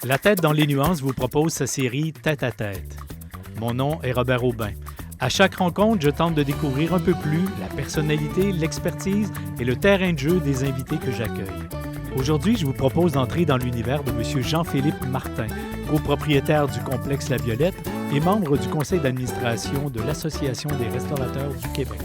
La tête dans les nuances vous propose sa série Tête à tête. Mon nom est Robert Aubin. À chaque rencontre, je tente de découvrir un peu plus la personnalité, l'expertise et le terrain de jeu des invités que j'accueille. Aujourd'hui, je vous propose d'entrer dans l'univers de M. Jean-Philippe Martin, copropriétaire du complexe La Violette et membre du conseil d'administration de l'Association des restaurateurs du Québec.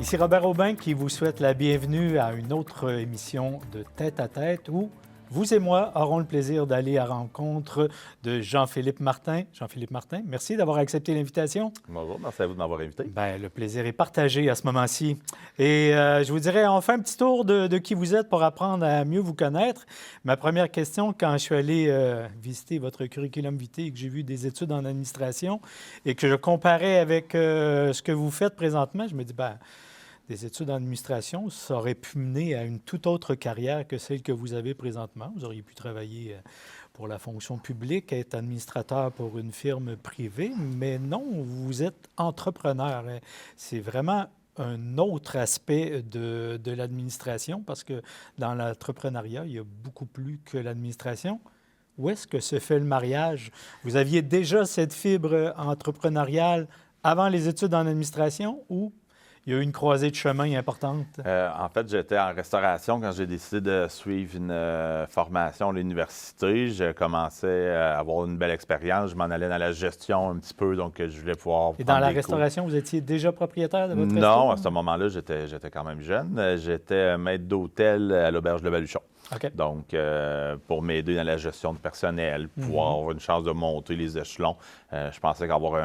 Ici Robert Aubin qui vous souhaite la bienvenue à une autre émission de Tête à tête où vous et moi aurons le plaisir d'aller à la rencontre de Jean-Philippe Martin. Jean-Philippe Martin, merci d'avoir accepté l'invitation. Bonjour, merci à vous de m'avoir invité. Bien, le plaisir est partagé à ce moment-ci. Et je vous dirais, on fait un petit tour de qui vous êtes pour apprendre à mieux vous connaître. Ma première question, quand je suis allé visiter votre curriculum vitae et que j'ai vu des études en administration et que je comparais avec ce que vous faites présentement, je me dis, bien, des études en administration, ça aurait pu mener à une toute autre carrière que celle que vous avez présentement. Vous auriez pu travailler pour la fonction publique, être administrateur pour une firme privée, mais non, vous êtes entrepreneur. C'est vraiment un autre aspect de l'administration parce que dans l'entrepreneuriat, il y a beaucoup plus que l'administration. Où est-ce que se fait le mariage? Vous aviez déjà cette fibre entrepreneuriale avant les études en administration ou il y a eu une croisée de chemin importante? En fait, j'étais en restauration quand j'ai décidé de suivre une formation à l'université. Je commençais à avoir une belle expérience. Je m'en allais dans la gestion un petit peu, donc je voulais pouvoir Et dans la des restauration, vous étiez déjà propriétaire de votre Non, restaurant? à ce moment-là, j'étais quand même jeune. J'étais maître d'hôtel à l'Auberge de Baluchon. OK. Donc, pour m'aider dans la gestion de personnel, pouvoir avoir une chance de monter les échelons, je pensais qu'avoir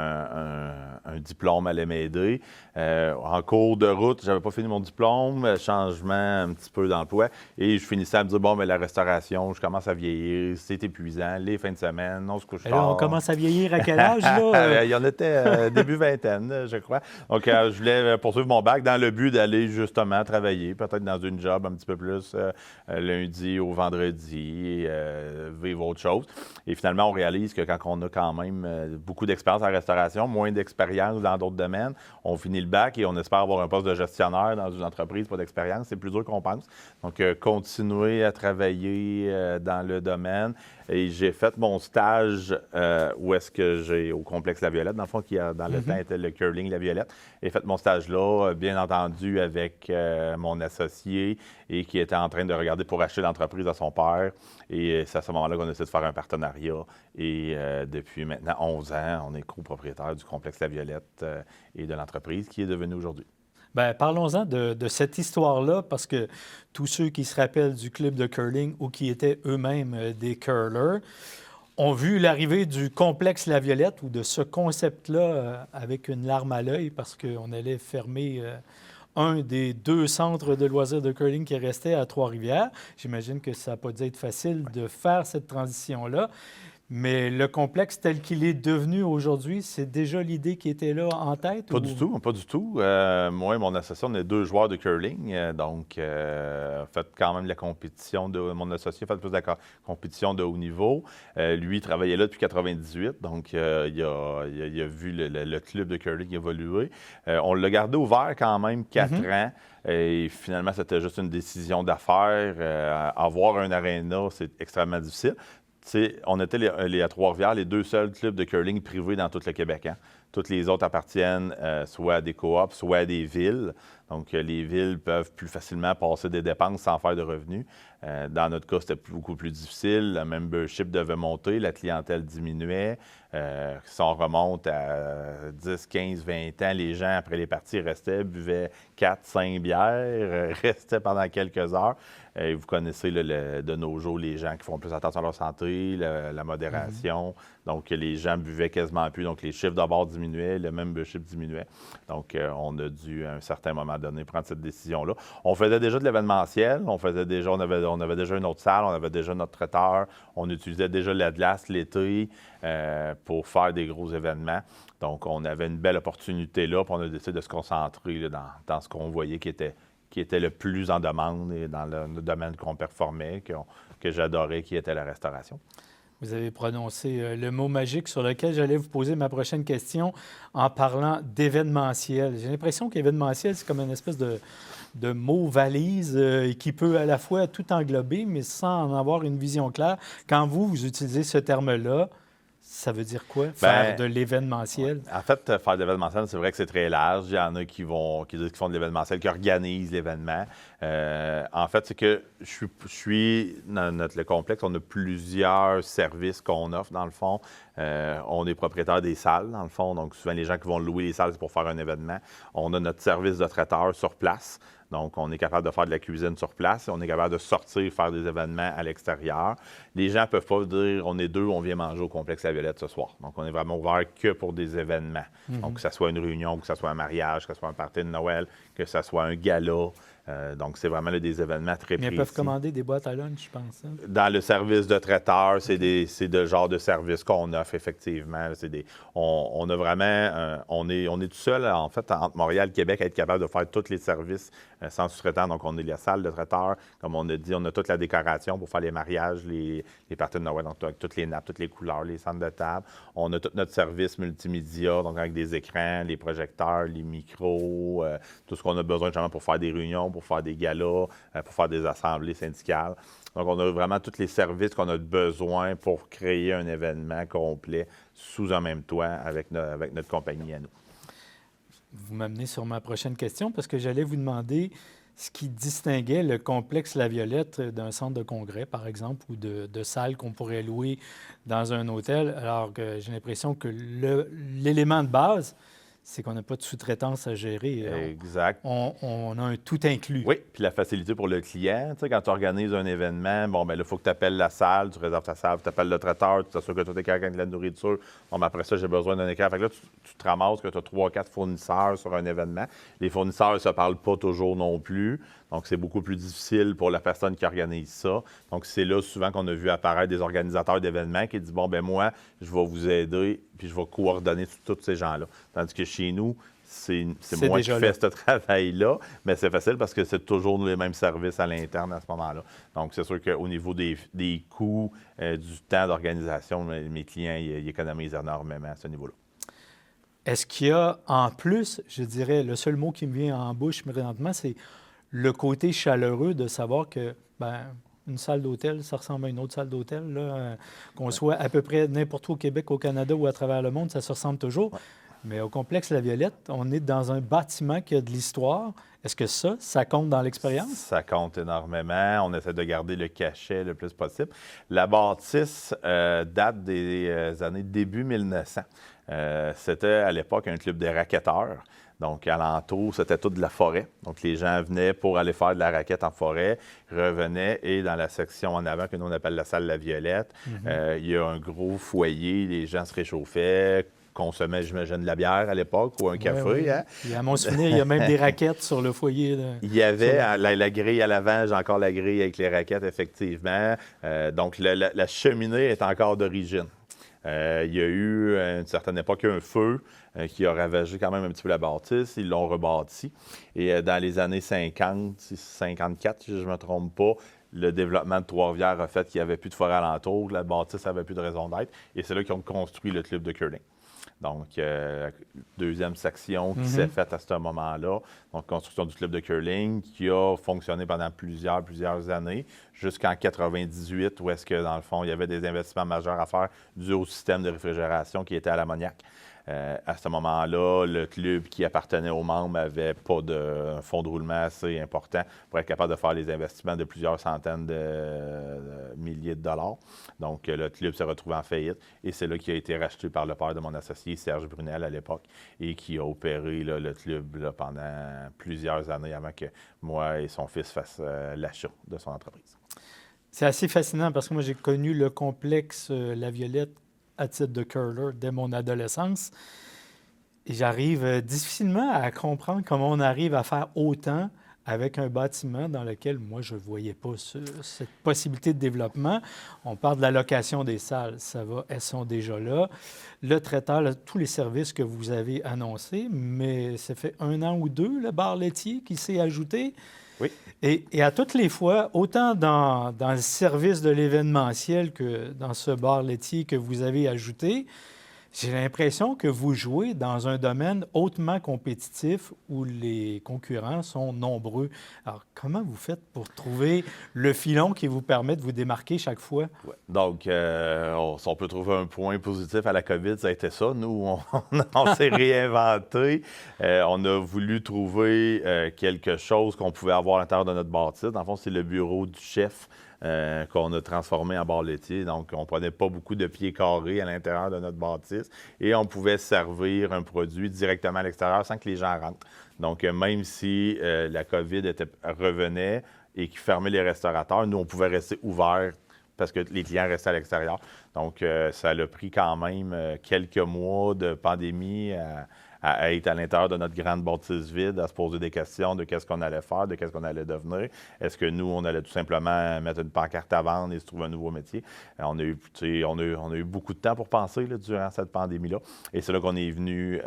un diplôme allait m'aider. En cours de route, je n'avais pas fini mon diplôme, changement un petit peu d'emploi, et je finissais à me dire, bon, mais la restauration, je commence à vieillir, c'est épuisant, les fins de semaine, on se couche Et là, tard. on commence à vieillir à quel âge, là? Il y en était début vingtaine, je crois. Donc, je voulais poursuivre mon bac dans le but d'aller justement travailler, peut-être dans une job un petit peu plus lundi au vendredi, vivre autre chose. Et finalement, on réalise que quand on a quand même beaucoup d'expérience en restauration, moins d'expérience dans d'autres domaines, on finit le bac et on espère avoir un poste de gestionnaire dans une entreprise, pas d'expérience, c'est plus dur qu'on pense. Donc, continuer à travailler dans le domaine. Et j'ai fait mon stage où est-ce que j'ai au complexe La Violette, dans le fond, qui dans le temps était le curling La Violette. J'ai fait mon stage là, bien entendu, avec mon associé et qui était en train de regarder pour acheter l'entreprise à son père. Et c'est à ce moment-là qu'on a décidé de faire un partenariat. Et depuis maintenant 11 ans, on est copropriétaire du complexe La Violette et de l'entreprise qui est devenue aujourd'hui. Bien, parlons-en de cette histoire-là, parce que tous ceux qui se rappellent du club de curling ou qui étaient eux-mêmes des curlers ont vu l'arrivée du complexe La Violette ou de ce concept-là avec une larme à l'œil parce qu'on allait fermer un des 2 centres de loisirs de curling qui restait à Trois-Rivières. J'imagine que ça n'a pas dû être facile de faire cette transition-là. Mais le complexe tel qu'il est devenu aujourd'hui, c'est déjà l'idée qui était là en tête? Pas du tout, pas du tout. Moi et mon associé, on est 2 joueurs de curling. Donc, fait quand même la compétition mon associé fait plus de la compétition de haut niveau. Lui, il travaillait là depuis 1998. Donc, il a vu le club de curling évoluer. On l'a gardé ouvert quand même 4 ans. Et finalement, c'était juste une décision d'affaires. Avoir un aréna, c'est extrêmement difficile. T'sais, on était à Trois-Rivières, les 2 seuls clubs de curling privés dans tout le Québec. Hein? Toutes les autres appartiennent soit à des coops, soit à des villes. Donc, les villes peuvent plus facilement passer des dépenses sans faire de revenus. Dans notre cas, c'était beaucoup plus difficile. Le membership devait monter, la clientèle diminuait. Si on remonte à 10, 15, 20 ans, les gens, après les parties, restaient, buvaient 4, 5 bières, restaient pendant quelques heures. Et vous connaissez de nos jours les gens qui font plus attention à leur santé, la modération. Donc, les gens buvaient quasiment plus. Donc, les chiffres d'abord diminuaient, le membership diminuait. Donc, on a dû, à un certain moment donné, prendre cette décision-là. On faisait déjà de l'événementiel. On avait déjà une autre salle. On avait déjà notre traiteur. On utilisait déjà la glace l'été pour faire des gros événements. Donc, on avait une belle opportunité là. Puis, on a décidé de se concentrer là, dans ce qu'on voyait qui était le plus en demande et dans le domaine qu'on performait, que j'adorais, qui était la restauration. Vous avez prononcé le mot magique sur lequel j'allais vous poser ma prochaine question en parlant d'événementiel. J'ai l'impression qu'événementiel, c'est comme une espèce de mot valise qui peut à la fois tout englober, mais sans en avoir une vision claire. Quand vous utilisez ce terme-là, ça veut dire quoi, faire de l'événementiel? En fait, faire de l'événementiel, c'est vrai que c'est très large. Il y en a qui disent qu'ils font de l'événementiel, qui organisent l'événement. En fait, c'est que je suis dans le complexe, on a plusieurs services qu'on offre, dans le fond. On est propriétaire des salles, dans le fond. Donc, souvent, les gens qui vont louer les salles, c'est pour faire un événement. On a notre service de traiteur sur place. Donc, on est capable de faire de la cuisine sur place. On est capable de sortir, faire des événements à l'extérieur. Les gens ne peuvent pas dire, on est deux, on vient manger au complexe La Violette ce soir. Donc, on est vraiment ouvert que pour des événements. Donc, que ce soit une réunion, que ce soit un mariage, que ce soit un party de Noël, que ce soit un gala. Donc, c'est vraiment là, des événements très précis. Mais ils peuvent commander des boîtes à lunch, je pense. Hein? Dans le service de traiteur, c'est le genre de service qu'on offre, effectivement. On a vraiment... on est tout seul, en fait, entre Montréal et Québec, à être capable de faire tous les services sans sous-traitant. Donc, on est la salle de traiteur. Comme on a dit, on a toute la décoration pour faire les mariages, les parties de Noël, donc avec toutes les nappes, toutes les couleurs, les centres de table. On a tout notre service multimédia, donc avec des écrans, les projecteurs, les micros, tout ce qu'on a besoin justement pour faire des réunions, pour faire des galas, pour faire des assemblées syndicales. Donc, on a vraiment tous les services qu'on a besoin pour créer un événement complet sous un même toit avec notre compagnie à nous. Vous m'amenez sur ma prochaine question parce que j'allais vous demander ce qui distinguait le complexe La Violette d'un centre de congrès, par exemple, ou de salles qu'on pourrait louer dans un hôtel, alors que j'ai l'impression que l'élément de base, c'est qu'on n'a pas de sous-traitance à gérer. Exact. On a un tout inclus. Oui, puis la facilité pour le client. Tu sais, quand tu organises un événement, bon, bien là, il faut que tu appelles la salle, tu réserves ta salle, tu appelles le traiteur, tu t'assures que tout est correct avec de la nourriture. Bon, bien après ça, j'ai besoin d'un écran. Fait que là, tu te ramasses que tu as 3-4 fournisseurs sur un événement. Les fournisseurs ne se parlent pas toujours non plus. Donc, c'est beaucoup plus difficile pour la personne qui organise ça. Donc, c'est là souvent qu'on a vu apparaître des organisateurs d'événements qui disent, bon, ben moi, je vais vous aider, puis je vais coordonner tous ces gens-là. Tandis que chez nous, c'est moi qui fais ce travail-là, mais c'est facile parce que c'est toujours les mêmes services à l'interne à ce moment-là. Donc, c'est sûr qu'au niveau des coûts, du temps d'organisation, mes clients, ils économisent énormément à ce niveau-là. Est-ce qu'il y a, en plus, je dirais, le seul mot qui me vient en bouche présentement, c'est le côté chaleureux de savoir que, une salle d'hôtel, ça ressemble à une autre salle d'hôtel, là, qu'on soit à peu près n'importe où au Québec, au Canada ou à travers le monde, ça se ressemble toujours. Ouais. Mais au complexe La Violette, on est dans un bâtiment qui a de l'histoire. Est-ce que ça compte dans l'expérience? Ça compte énormément. On essaie de garder le cachet le plus possible. La bâtisse date des années début 1900. C'était à l'époque un club de racketteurs. Donc, alentour, c'était toute de la forêt. Donc, les gens venaient pour aller faire de la raquette en forêt, revenaient et dans la section en avant, que nous on appelle la salle La Violette, il y a un gros foyer, les gens se réchauffaient, consommaient, j'imagine, de la bière à l'époque ou un café. Oui. Hein? Et à mon souvenir, il y a même des raquettes sur le foyer. Il y avait la grille à l'avant, j'ai encore la grille avec les raquettes, effectivement. Donc, la cheminée est encore d'origine. Il y a eu, à une certaine époque, un feu qui a ravagé quand même un petit peu la bâtisse. Ils l'ont rebâti. Et dans les années 50, 54, si je ne me trompe pas, le développement de Trois-Rivières a fait qu'il n'y avait plus de forêt alentour, la bâtisse n'avait plus de raison d'être. Et c'est là qu'ils ont construit le club de curling. Donc, deuxième section qui s'est faite à ce moment-là. Donc, construction du club de curling qui a fonctionné pendant plusieurs années, jusqu'en 98, où est-ce que, dans le fond, il y avait des investissements majeurs à faire dû au système de réfrigération qui était à l'ammoniac. À ce moment-là, le club qui appartenait aux membres n'avait pas de fonds de roulement assez important pour être capable de faire les investissements de plusieurs centaines de milliers de dollars. Donc, le club s'est retrouvé en faillite et c'est là qu'il a été racheté par le père de mon associé, Serge Brunel, à l'époque, et qui a opéré là, le club là, pendant plusieurs années avant que moi et son fils fassent l'achat de son entreprise. C'est assez fascinant parce que moi, j'ai connu le complexe La Violette à titre de curler dès mon adolescence. Et j'arrive difficilement à comprendre comment on arrive à faire autant avec un bâtiment dans lequel, moi, je ne voyais pas cette possibilité de développement. On parle de la location des salles, ça va, elles sont déjà là. Le traiteur, tous les services que vous avez annoncés, mais ça fait 1 an ou 2, le bar laitier qui s'est ajouté. Oui. Et à toutes les fois, autant dans le service de l'événementiel que dans ce bar laitier que vous avez ajouté, j'ai l'impression que vous jouez dans un domaine hautement compétitif où les concurrents sont nombreux. Alors, comment vous faites pour trouver le filon qui vous permet de vous démarquer chaque fois? Ouais. Donc, si on peut trouver un point positif à la COVID, ça a été ça. Nous, on s'est réinventé. On a voulu trouver quelque chose qu'on pouvait avoir à l'intérieur de notre bâtisse. Dans le fond, c'est le bureau du chef qu'on a transformé en bar laitier. Donc, on ne prenait pas beaucoup de pieds carrés à l'intérieur de notre bâtisse et on pouvait servir un produit directement à l'extérieur sans que les gens rentrent. Donc, même si la COVID revenait et qu'ils fermaient les restaurateurs, nous, on pouvait rester ouverts parce que les clients restaient à l'extérieur. Donc, ça a pris quand même quelques mois de pandémie à être à l'intérieur de notre grande bâtisse vide, à se poser des questions de qu'est-ce qu'on allait faire, de qu'est-ce qu'on allait devenir. Est-ce que nous, on allait tout simplement mettre une pancarte à vendre et se trouver un nouveau métier? On a eu beaucoup de temps pour penser là, durant cette pandémie-là. Et c'est là qu'on est venu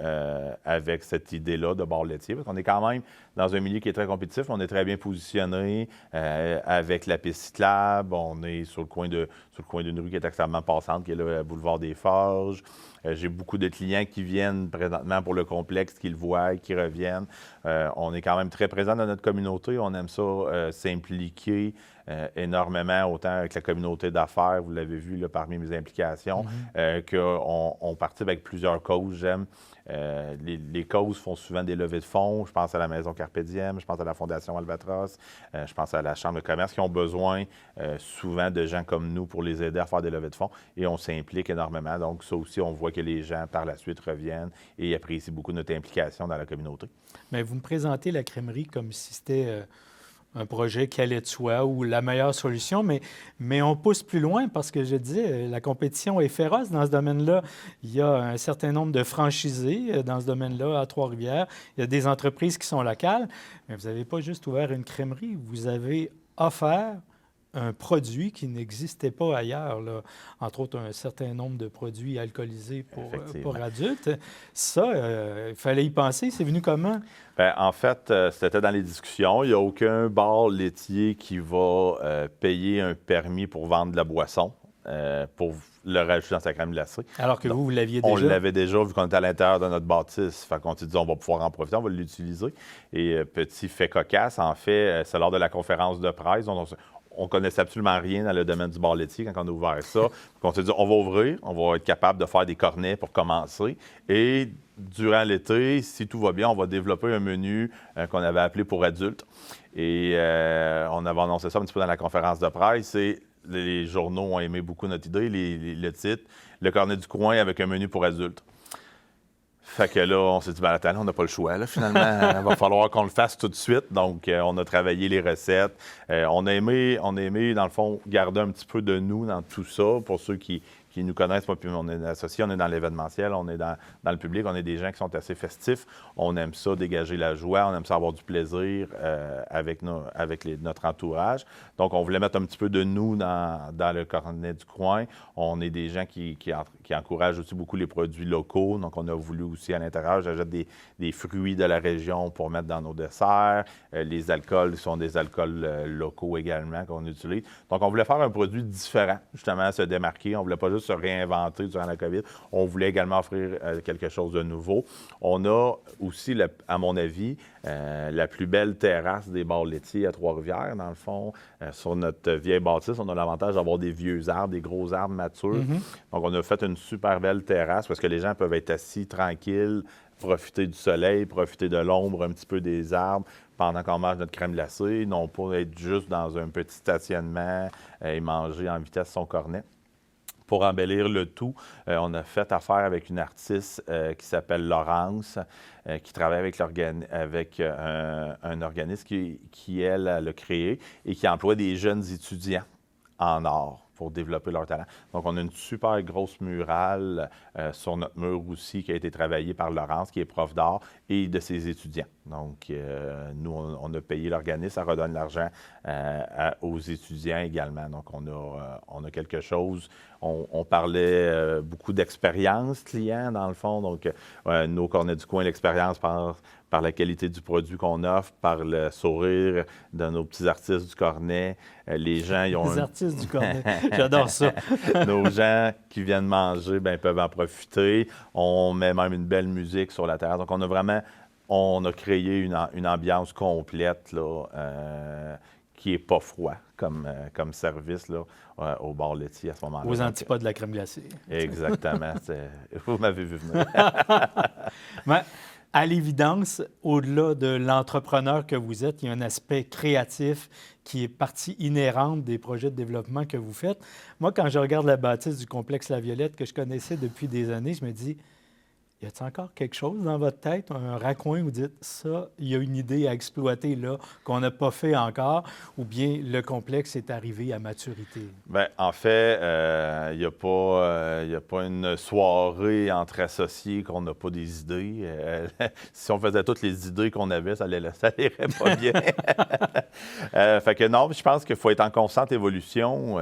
avec cette idée-là de bar laitier, parce qu'on est quand même dans un milieu qui est très compétitif. On est très bien positionné avec la piste cyclable. On est sur le coin d'une rue qui est extrêmement passante, qui est le boulevard des Forges. J'ai beaucoup de clients qui viennent présentement pour le complexe, qui le voient, qui reviennent. On est quand même très présent dans notre communauté. On aime ça s'impliquer énormément, autant avec la communauté d'affaires, vous l'avez vu là, parmi mes implications, qu'on participe avec plusieurs causes. J'aime. Les causes font souvent des levées de fonds. Je pense à la Maison Carpe Diem, je pense à la Fondation Albatros, je pense à la Chambre de commerce qui ont besoin souvent de gens comme nous pour les aider à faire des levées de fonds et on s'implique énormément. Donc, ça aussi, on voit que les gens par la suite reviennent et apprécient beaucoup notre implication dans la communauté. Mais vous me présentez la crèmerie comme si c'était un projet qui allait de soi ou la meilleure solution, mais on pousse plus loin parce que je disais, la compétition est féroce dans ce domaine-là. Il y a un certain nombre de franchisés dans ce domaine-là à Trois-Rivières. Il y a des entreprises qui sont locales, mais vous n'avez pas juste ouvert une crèmerie, vous avez offert un produit qui n'existait pas ailleurs, là. Entre autres, un certain nombre de produits alcoolisés pour adultes. Ça, il fallait y penser. C'est venu comment? Bien, en fait, c'était dans les discussions. Il n'y a aucun bar laitier qui va payer un permis pour vendre de la boisson, pour le rajouter dans sa crème glacée. Alors que donc, vous l'aviez déjà? On l'avait déjà, vu qu'on était à l'intérieur de notre bâtisse. Fait qu'on s'est dit, on va pouvoir en profiter, on va l'utiliser. Et petit fait cocasse, en fait, c'est lors de la conférence de presse. On ne connaissait absolument rien dans le domaine du bar laitier quand on a ouvert ça. On s'est dit, on va ouvrir, on va être capable de faire des cornets pour commencer. Et durant l'été, si tout va bien, on va développer un menu qu'on avait appelé pour adultes. Et on avait annoncé ça un petit peu dans la conférence de presse. Et les journaux ont aimé beaucoup notre idée, le titre, le cornet du coin avec un menu pour adultes. Fait que là, on s'est dit, ben attends, on n'a pas le choix. Là, finalement, il va falloir qu'on le fasse tout de suite. Donc, on a travaillé les recettes. On a aimé, dans le fond, garder un petit peu de nous dans tout ça. Pour ceux qui nous connaissent, moi, puis on est associés, on est dans l'événementiel, on est dans le public, on est des gens qui sont assez festifs. On aime ça, dégager la joie, on aime ça avoir du plaisir avec notre entourage. Donc, on voulait mettre un petit peu de nous dans le cornet du coin. On est des gens qui encouragent aussi beaucoup les produits locaux. Donc, on a voulu aussi à l'intérieur, j'achète des fruits de la région pour mettre dans nos desserts. Les alcools sont des alcools locaux également qu'on utilise. Donc, on voulait faire un produit différent, justement, se démarquer. On ne voulait pas juste se réinventer durant la COVID. On voulait également offrir quelque chose de nouveau. On a aussi, à mon avis, la plus belle terrasse des bars laitiers à Trois-Rivières, dans le fond. Sur notre vieille bâtisse, on a l'avantage d'avoir des vieux arbres, des gros arbres matures. Donc, on a fait une super belle terrasse parce que les gens peuvent être assis tranquilles, profiter du soleil, profiter de l'ombre un petit peu des arbres pendant qu'on mange notre crème glacée, non pas être juste dans un petit stationnement et manger en vitesse son cornet. Pour embellir le tout, on a fait affaire avec une artiste qui s'appelle Laurence, qui travaille avec un organisme qui, elle, l'a créé et qui emploie des jeunes étudiants en art pour développer leur talent. Donc, on a une super grosse murale sur notre mur aussi qui a été travaillée par Laurence, qui est prof d'art, et de ses étudiants. Donc, nous, on a payé l'organisme, ça redonne l'argent aux étudiants également. Donc, on a quelque chose. On parlait beaucoup d'expérience client, dans le fond. Donc, nos cornets du coin, l'expérience par la qualité du produit qu'on offre, par le sourire de nos petits artistes du Cornet. Les gens, ils ont... Les artistes du Cornet, j'adore ça. Nos gens qui viennent manger, ben, peuvent en profiter. On met même une belle musique sur la terrasse. Donc, on a créé une ambiance complète là, qui n'est pas froid comme service là, au bar laitier à ce moment-là. Aux antipodes de la crème glacée. Exactement. Vous m'avez vu venir. Mais, à l'évidence, au-delà de l'entrepreneur que vous êtes, il y a un aspect créatif qui est partie inhérente des projets de développement que vous faites. Moi, quand je regarde la bâtisse du complexe La Violette que je connaissais depuis des années, je me dis, y a-t-il encore quelque chose dans votre tête, un raccoin où vous dites, ça, il y a une idée à exploiter là qu'on n'a pas fait encore, ou bien le complexe est arrivé à maturité? Bien, en fait, il n'y a pas une soirée entre associés qu'on n'a pas des idées. Si on faisait toutes les idées qu'on avait, ça n'irait pas bien. Fait que non, je pense qu'il faut être en constante évolution.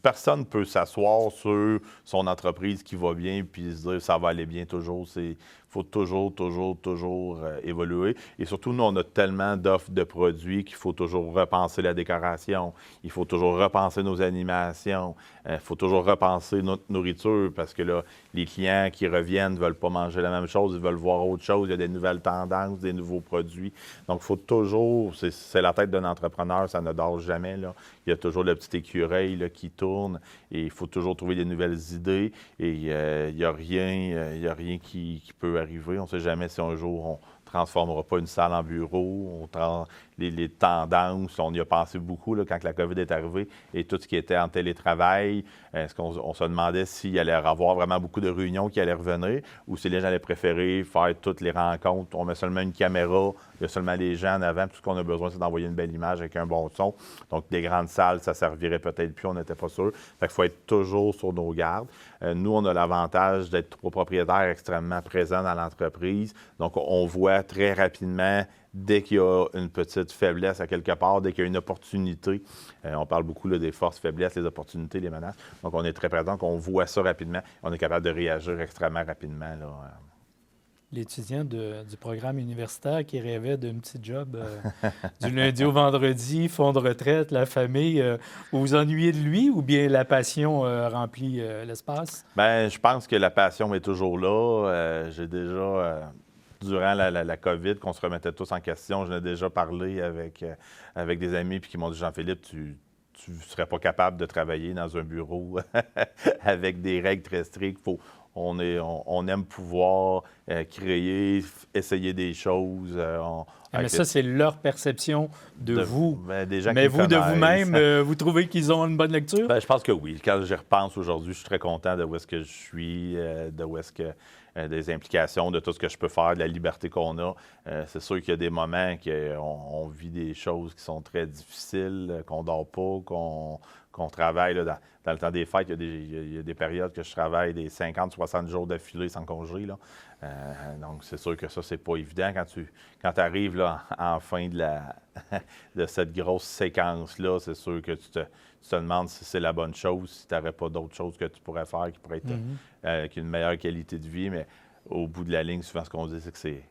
Personne ne peut s'asseoir sur son entreprise qui va bien puis se dire ça va aller bien toujours. Il faut toujours évoluer. Et surtout, nous, on a tellement d'offres de produits qu'il faut toujours repenser la décoration. Il faut toujours repenser nos animations. Il faut toujours repenser notre nourriture parce que là, les clients qui reviennent ne veulent pas manger la même chose, ils veulent voir autre chose. Il y a des nouvelles tendances, des nouveaux produits. Donc, il faut toujours, c'est la tête d'un entrepreneur, ça ne dort jamais, là. Il y a toujours le petit écureuil là, qui tourne et il faut toujours trouver des nouvelles idées. Et il n'y a rien qui peut arriver. On ne sait jamais si un jour on ne transformera pas une salle en bureau. Les tendances, on y a pensé beaucoup là, quand la COVID est arrivée et tout ce qui était en télétravail. Est-ce qu'on se demandait s'il allait y avoir vraiment beaucoup de réunions qui allaient revenir ou si les gens allaient préférer faire toutes les rencontres. On met seulement une caméra, il y a seulement les gens en avant. Tout ce qu'on a besoin, c'est d'envoyer une belle image avec un bon son. Donc, des grandes salles, ça servirait peut-être plus, on n'était pas sûr. Fait qu'il faut être toujours sur nos gardes. Nous, on a l'avantage d'être trois propriétaires extrêmement présents dans l'entreprise. Donc, on voit très rapidement dès qu'il y a une petite faiblesse à quelque part, dès qu'il y a une opportunité. On parle beaucoup là, des forces, faiblesses, les opportunités, les menaces. Donc, on est très présent, on voit ça rapidement. On est capable de réagir extrêmement rapidement. Là. L'étudiant du programme universitaire qui rêvait d'un petit job du lundi au vendredi, fonds de retraite, la famille, vous vous ennuyez de lui ou bien la passion remplit l'espace? Bien, je pense que la passion est toujours là. J'ai déjà... Durant la COVID, qu'on se remettait tous en question, j'en ai déjà parlé avec des amis puis qui m'ont dit « Jean-Philippe, tu ne serais pas capable de travailler dans un bureau avec des règles très strictes. On aime pouvoir créer, essayer des choses. » Mais ça, c'est leur perception de vous. Des gens mais qui vous, de connaissent. vous-même, vous trouvez qu'ils ont une bonne lecture? Bien, je pense que oui. Quand j'y repense aujourd'hui, je suis très content de où est-ce que je suis, de où est-ce que des implications, de tout ce que je peux faire, de la liberté qu'on a. C'est sûr qu'il y a des moments qu'on vit des choses qui sont très difficiles, qu'on ne dort pas, qu'on travaille. Là, dans le temps des fêtes, il y a des périodes que je travaille des 50-60 jours d'affilée sans congé. Là. Donc, c'est sûr que ça, c'est pas évident. Quand tu arrives là, en fin de cette grosse séquence-là, c'est sûr que tu te demandes si c'est la bonne chose, si tu n'aurais pas d'autres choses que tu pourrais faire qui pourraient être avec une meilleure qualité de vie. Mais au bout de la ligne, souvent, ce qu'on dit, c'est que c'est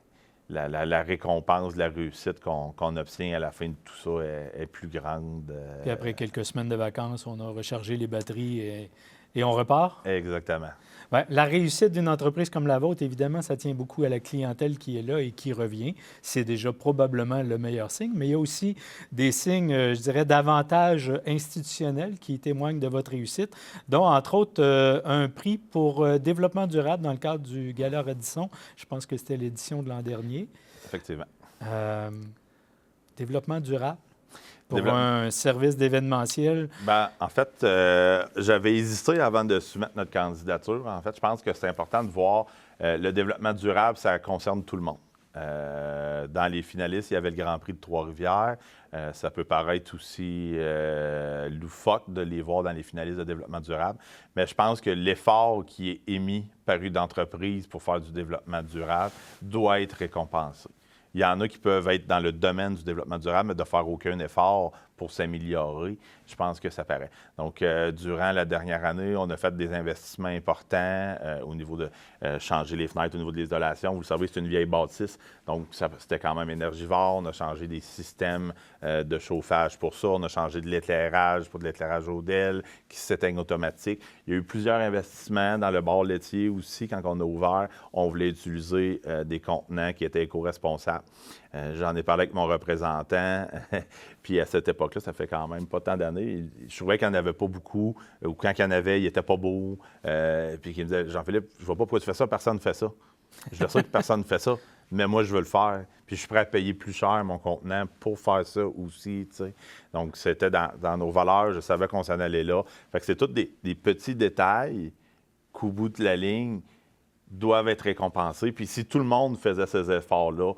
la récompense de la réussite qu'on obtient à la fin de tout ça est plus grande. Puis après quelques semaines de vacances, on a rechargé les batteries et on repart? Exactement. Bien, la réussite d'une entreprise comme la vôtre, évidemment, ça tient beaucoup à la clientèle qui est là et qui revient. C'est déjà probablement le meilleur signe, mais il y a aussi des signes, je dirais, davantage institutionnels qui témoignent de votre réussite, dont, entre autres, un prix pour développement durable dans le cadre du Gala Radisson. Je pense que c'était l'édition de l'an dernier. Effectivement. Développement durable. Pour un service d'événementiel? Bien, en fait, j'avais hésité avant de soumettre notre candidature. En fait, je pense que c'est important de voir le développement durable, ça concerne tout le monde. Dans les finalistes, il y avait le Grand Prix de Trois-Rivières. Ça peut paraître aussi loufoque de les voir dans les finalistes de développement durable, mais je pense que l'effort qui est émis par une entreprise pour faire du développement durable doit être récompensé. Il y en a qui peuvent être dans le domaine du développement durable, mais de faire aucun effort pour s'améliorer, je pense que ça paraît. Donc, durant la dernière année, on a fait des investissements importants au niveau de changer les fenêtres, au niveau de l'isolation. Vous le savez, c'est une vieille bâtisse, donc c'était quand même énergivore. On a changé des systèmes de chauffage pour ça. On a changé de l'éclairage pour de l'éclairage au DEL qui s'éteigne automatique. Il y a eu plusieurs investissements dans le bar laitier aussi. Quand on a ouvert, on voulait utiliser des contenants qui étaient éco-responsables. J'en ai parlé avec mon représentant, puis à cette époque-là, ça fait quand même pas tant d'années. Je trouvais qu'il n'y en avait pas beaucoup, ou quand il y en avait, il n'était pas beau. Puis il me disait, Jean-Philippe, je ne vois pas pourquoi tu fais ça, personne ne fait ça. Je le sais que personne ne fait ça, mais moi, je veux le faire. Puis je suis prêt à payer plus cher mon contenant pour faire ça aussi, tu sais. Donc, c'était dans nos valeurs, je savais qu'on s'en allait là. Fait que c'est tous des petits détails qu'au bout de la ligne doivent être récompensés. Puis si tout le monde faisait ces efforts-là,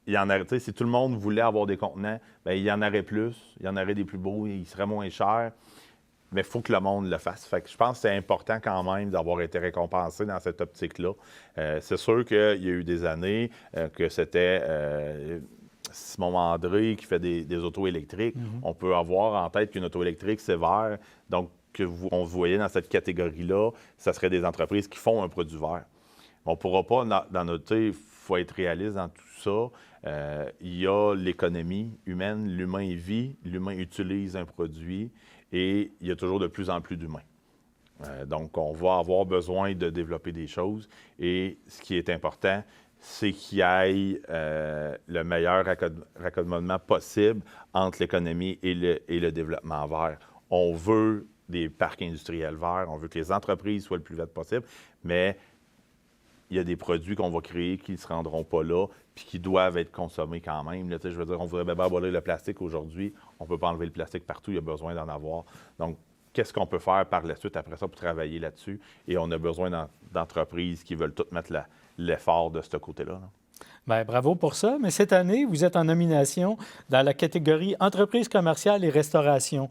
il y en aurait, si tout le monde voulait avoir des contenants, bien, il y en aurait plus, il y en aurait des plus beaux, ils seraient moins chers, mais il faut que le monde le fasse. Fait que je pense que c'est important quand même d'avoir été récompensé dans cette optique-là. C'est sûr qu'il y a eu des années que c'était Simon André qui fait des autos électriques. On peut avoir en tête qu'une auto électrique, c'est vert, donc on voyait dans cette catégorie-là, ça serait des entreprises qui font un produit vert. On ne pourra pas, dans notre temps, il faut être réaliste dans tout ça. Il y a l'économie humaine, l'humain vit, l'humain utilise un produit et il y a toujours de plus en plus d'humains. Donc, on va avoir besoin de développer des choses et ce qui est important, c'est qu'il y ait le meilleur raccommodement possible entre l'économie et le développement vert. On veut des parcs industriels verts, on veut que les entreprises soient le plus vite possible, mais il y a des produits qu'on va créer qui ne se rendront pas là puis qui doivent être consommés quand même. Là, je veux dire, on voudrait bien abolir le plastique aujourd'hui. On ne peut pas enlever le plastique partout, il y a besoin d'en avoir. Donc, qu'est-ce qu'on peut faire par la suite après ça pour travailler là-dessus? Et on a besoin d'entreprises qui veulent toutes mettre l'effort de ce côté-là. Là. Bien, bravo pour ça. Mais cette année, vous êtes en nomination dans la catégorie entreprise commerciale et restauration.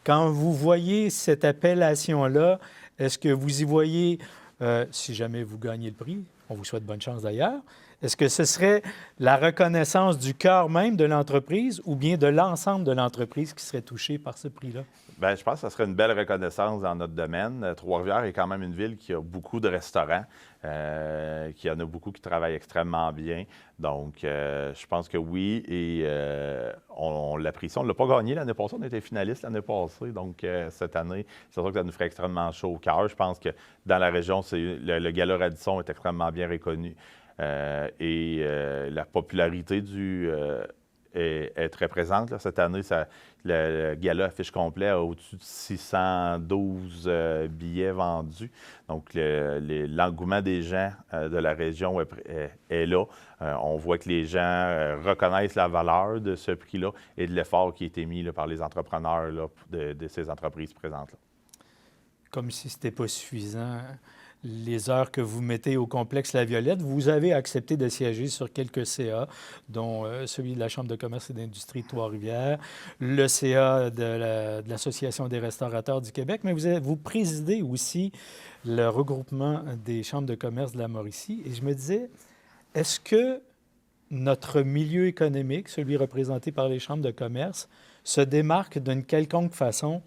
Quand vous voyez cette appellation-là, est-ce que vous y voyez, si jamais vous gagnez le prix, on vous souhaite bonne chance d'ailleurs, est-ce que ce serait la reconnaissance du cœur même de l'entreprise ou bien de l'ensemble de l'entreprise qui serait touchée par ce prix-là? Bien, je pense que ça serait une belle reconnaissance dans notre domaine. Trois-Rivières est quand même une ville qui a beaucoup de restaurants, qui en a beaucoup qui travaillent extrêmement bien. Donc, je pense que oui, et on l'apprécie. On ne l'a pas gagné l'année passée, on était finaliste l'année passée. Donc, cette année, c'est sûr que ça nous ferait extrêmement chaud au cœur. Je pense que dans la région, le Gala Radisson est extrêmement bien reconnu. Et la popularité est très présente. Là. Cette année, le gala affiche complet a au-dessus de 612 billets vendus. Donc, l'engouement des gens de la région est là. On voit que les gens reconnaissent la valeur de ce prix-là et de l'effort qui a été mis là, par les entrepreneurs là, de ces entreprises présentes. Là. Comme si ce n'était pas suffisant. Les heures que vous mettez au complexe La Violette, vous avez accepté de siéger sur quelques CA, dont celui de la Chambre de commerce et d'industrie de Trois-Rivières, le CA de l'Association des restaurateurs du Québec, mais vous présidez aussi le regroupement des chambres de commerce de la Mauricie. Et je me disais, est-ce que notre milieu économique, celui représenté par les chambres de commerce, se démarque d'une quelconque façon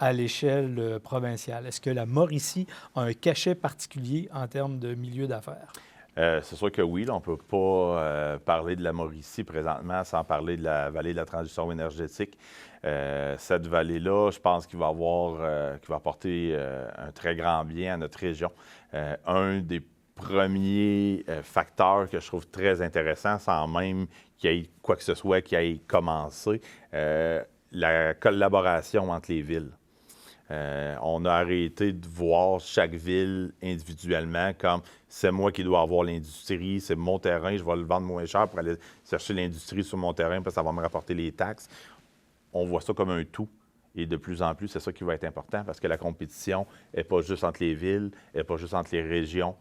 à l'échelle provinciale? Est-ce que la Mauricie a un cachet particulier en termes de milieu d'affaires? C'est sûr que oui. Là, on ne peut pas parler de la Mauricie présentement sans parler de la vallée de la transition énergétique. Cette vallée-là, je pense qu'il va apporter un très grand bien à notre région. Un des premiers facteurs que je trouve très intéressant, sans même qu'il y ait quoi que ce soit qui ait commencé, la collaboration entre les villes. On a arrêté de voir chaque ville individuellement comme c'est moi qui dois avoir l'industrie, c'est mon terrain, je vais le vendre moins cher pour aller chercher l'industrie sur mon terrain parce que ça va me rapporter les taxes. On voit ça comme un tout. Et de plus en plus, c'est ça qui va être important parce que la compétition n'est pas juste entre les villes, n'est pas juste entre les régions.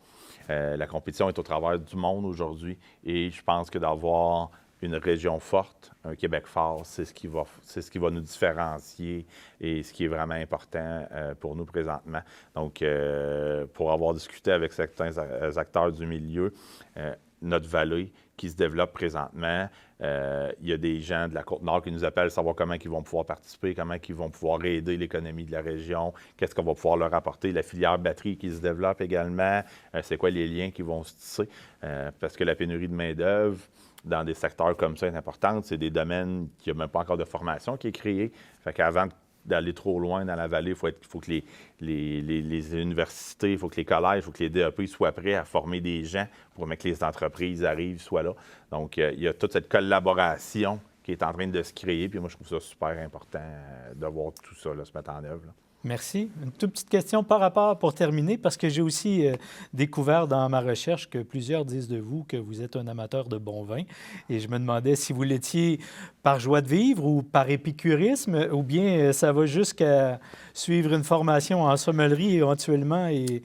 La compétition est au travers du monde aujourd'hui. Et je pense que d'avoir une région forte, un Québec fort, c'est ce qui va nous différencier et ce qui est vraiment important pour nous présentement. Donc, pour avoir discuté avec certains acteurs du milieu, notre vallée qui se développe présentement. Il y a des gens de la Côte-Nord qui nous appellent savoir comment ils vont pouvoir participer, comment ils vont pouvoir aider l'économie de la région, qu'est-ce qu'on va pouvoir leur apporter, la filière batterie qui se développe également, c'est quoi les liens qui vont se tisser, parce que la pénurie de main-d'œuvre dans des secteurs comme ça est importante. C'est des domaines qui n'ont même pas encore de formation qui est créée. Fait qu'avant d'aller trop loin dans la vallée, il faut que les universités, il faut que les collèges, il faut que les DEP soient prêts à former des gens pour que les entreprises arrivent, soient là. Donc, il y a toute cette collaboration qui est en train de se créer. Puis moi, je trouve ça super important de voir tout ça là, se mettre en œuvre, là. Merci. Une toute petite question par rapport, pour terminer, parce que j'ai aussi découvert dans ma recherche que plusieurs disent de vous que vous êtes un amateur de bon vin. Et je me demandais si vous l'étiez par joie de vivre ou par épicurisme, ou bien ça va jusqu'à suivre une formation en sommellerie éventuellement et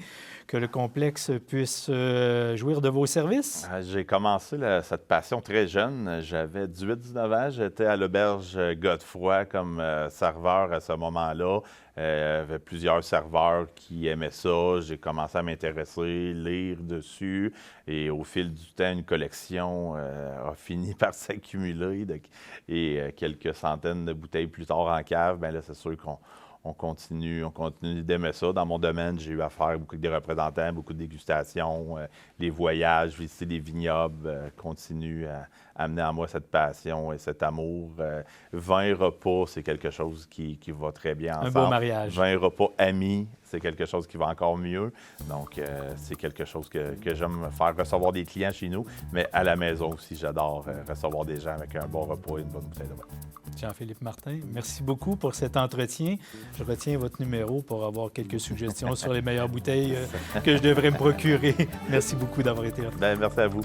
que le complexe puisse jouir de vos services? J'ai commencé cette passion très jeune. J'avais 18-19 ans. J'étais à l'auberge Godefroy comme serveur à ce moment-là. Il y avait plusieurs serveurs qui aimaient ça. J'ai commencé à m'intéresser, lire dessus. Et au fil du temps, une collection a fini par s'accumuler. Et quelques centaines de bouteilles plus tard en cave, bien là, c'est sûr qu'on continue d'aimer ça. Dans mon domaine, j'ai eu à faire beaucoup avec des représentants, beaucoup de dégustations, les voyages, visiter des vignobles, continuent à amener en moi cette passion et cet amour. Vin, repas, c'est quelque chose qui va très bien ensemble. Un beau mariage. Vin, repas, amis, c'est quelque chose qui va encore mieux. Donc, c'est quelque chose que j'aime faire, recevoir des clients chez nous, mais à la maison aussi, j'adore recevoir des gens avec un bon repas et une bonne bouteille de vin. Jean-Philippe Martin, merci beaucoup pour cet entretien. Je retiens votre numéro pour avoir quelques suggestions sur les meilleures bouteilles que je devrais me procurer. Merci beaucoup d'avoir été là. Bien, merci à vous.